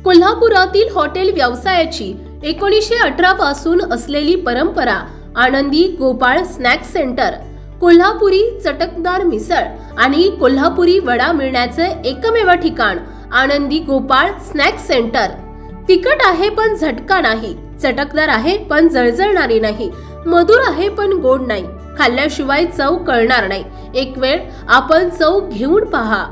कोल्हापुरातील हॉटेल व्यवसायाची 1918 पासून असलेली परंपरा आनंदी गोपाळ स्नॅक्स सेंटर, कोल्हापुरी चटकदार मिसळ आणि कोल्हापुरी वडा मिळण्याचे एकमेव ठिकाण आनंदी गोपाळ स्नॅक्स सेंटर। तिखट आहे पण झटका नाही, चटकदार आहे पण जळजळणारी नाही, मधुर आहे पण गोड नाही, खाल्ल्याशिवाय चव कळणार नाही। एक वेळ आपण चव घेऊन पहा।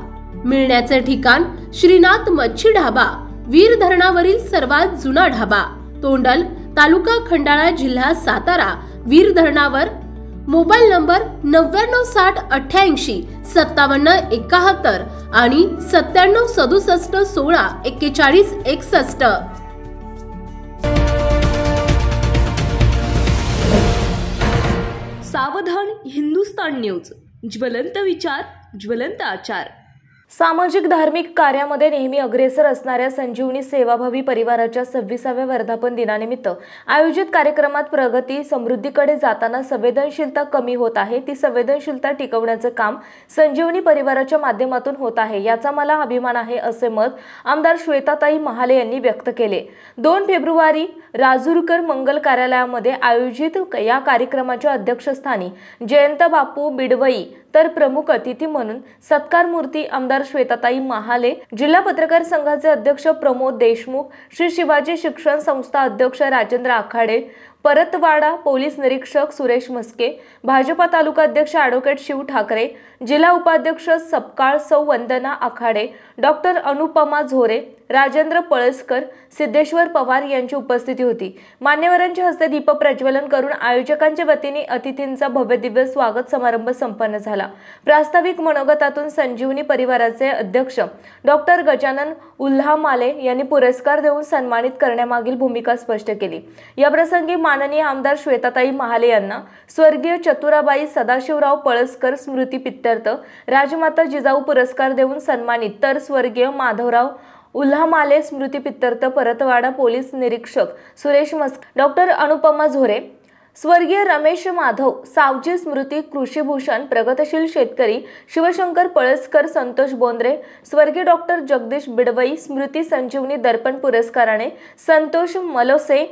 मिळण्याचे ठिकाण श्रीनाथ मच्छी ढाबा, वीर धरणावरील सर्वात जुना ढाबा, तोंडल, तालुका खंडाळा, जिल्हा सातारा। वीर धरणावर। मोबाईल नंबर 9968855771 आणि 9767164161। सावधान हिंदुस्तान न्यूज, ज्वलंत विचार, ज्वलंत आचार। सामाजिक धार्मिक कार्यामध्ये नेहमी अग्रेसर असणाऱ्या संजीवनी सेवाभावी परिवाराच्या 26व्या वर्धापन दिनानिमित्त आयोजित कार्यक्रमात प्रगती समृद्धीकडे जाताना संवेदनशीलता कमी होत आहे, ती संवेदनशीलता टिकवण्याचे काम संजीवनी परिवाराच्या माध्यमातून होत आहे, याचा मला अभिमान आहे, असे मत आमदार श्वेताताई महाले यांनी व्यक्त केले। 2 फेब्रुवारी राजूरकर मंगल कार्यालयामध्ये आयोजित या कार्यक्रमाच्या अध्यक्षस्थानी जयंत बापू बिडवई तर प्रमुख अतिथी म्हणून सत्कार मूर्ती आमदार श्वेताताई महाले, जिल्हा पत्रकार संघाचे अध्यक्ष प्रमोद देशमुख, श्री शिवाजी शिक्षण संस्था अध्यक्ष राजेंद्र आखाडे, परतवाडा पोलीस निरीक्षक सुरेश मस्के, भाजपा तालुका अध्यक्ष ॲडव्होकेट शिव ठाकरे, जिल्हा उपाध्यक्ष सपकाळ सौ वंदना आखाडे, डॉक्टर अनुपमा झोरे, राजेंद्र पळसकर, सिद्धेश्वर पवार यांची उपस्थिती होती। मान्यवरांच्या हस्ते दीप प्रज्वलन करून आयोजकांच्या वतीने अतिथींचा भव्य दिव्य स्वागत समारंभ संपन्न झाला। प्रास्ताविक मनोगतातून संजीवनी परिवाराचे अध्यक्ष डॉक्टर गजानन उल्हामाले यांनी पुरस्कार देऊन सन्मानित करण्यामागील भूमिका स्पष्ट केली। या प्रसंगी माननीय आमदार श्वेताताई महाले यांना स्वर्गीय चतुराबाई सदाशिवराव पळसकर स्मृती पित्यर्थ राजमाता जिजाऊ पुरस्कार देऊन सन्मानित, तर स्वर्गीय माधवराव उल्हामाले स्मृती पित्यर्थ परतवाडा पोलीस निरीक्षक सुरेश मस्के, डॉक्टर अनुपमा झोरे, स्वर्गीय रमेश माधव सावजी स्मृती कृषीभूषण प्रगतशील शेतकरी शिवशंकर पळसकर संतोष बोंद्रे, स्वर्गीय डॉक्टर जगदीश बिडवई स्मृती संजीवनी दर्पण पुरस्काराने संतोष मलोसे,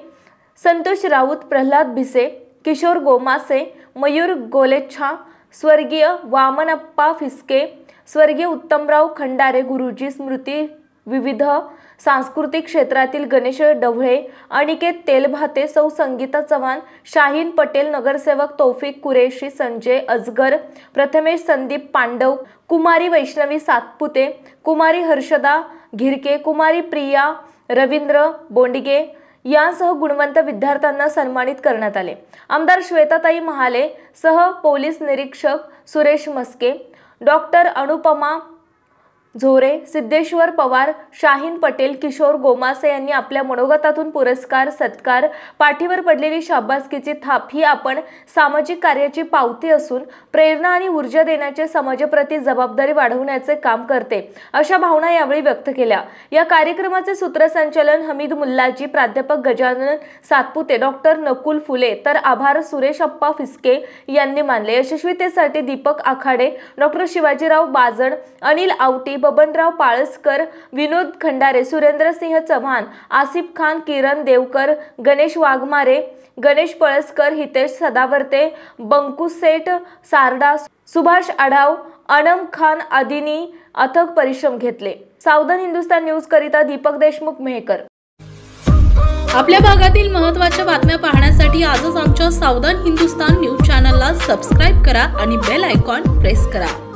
संतोष राऊत, प्रल्हाद भिसे, किशोर गोमासे, मयूर गोलेच्छा, स्वर्गीय वामनप्पा फिसके, स्वर्गीय उत्तमराव खंडारे गुरुजी स्मृती विविध सांस्कृतिक क्षेत्रातील गणेश ढवळे, अनिकेत तेलभाते, सौ संगीता चव्हाण, शाहीन पटेल, नगरसेवक तौफिक कुरेशी, संजय अजगर, प्रथमेश संदीप पांडव, कुमारी वैष्णवी सातपुते, कुमारी हर्षदा घिरके, कुमारी प्रिया रवींद्र बोंडिगे यांसह गुणवंत विद्यार्थ्यांना सन्मानित करण्यात आले। आमदार श्वेताताई महाले सह पोलीस निरीक्षक सुरेश मस्के, डॉक्टर अनुपमा झोरे, सिद्धेश्वर पवार, शाहीन पटेल, किशोर गोमासे यांनी आपल्या मनोगतातून पुरस्कार, सत्कार, पाठीवर पडलेली शाबासकीची थाप ही आपण सामाजिक कार्याची पावती असून प्रेरणा आणि ऊर्जा देण्याचे, समाजाप्रती जबाबदारी वाढवण्याचे काम करते, अशा भावना यावेळी व्यक्त केल्या। या कार्यक्रमाचे सूत्रसंचालन हमीद मुल्लाजी, प्राध्यापक गजानन सातपुते, डॉक्टर नकुल फुले, तर आभार सुरेश अप्पा फिसके यांनी मानले। यशस्वीतेसाठी दीपक आखाडे, डॉक्टर शिवाजीराव बाजड, अनिल आवटी, बबनराव पाळसकर, विनोद खंडारे, सुरेंद्र सिंह चव्हाण, आसिफ खान, किरण देवकर, गणेश वाघमारे, गणेश पळसकर, हितेश सदावर्ते, बंकुसेठ सारडा, सुभाष आढाव, अनम खान आदींनी अथक परिश्रम घेतले। सावधान हिंदुस्तान न्यूज करिता दीपक देशमुख, मेहकर। आपल्या भागातील महत्त्वाच्या बातम्या पाहण्यासाठी आजच आमच्या सावधान हिंदुस्तान न्यूज चॅनलला सबस्क्राइब करा आणि बेल आयकॉन प्रेस करा।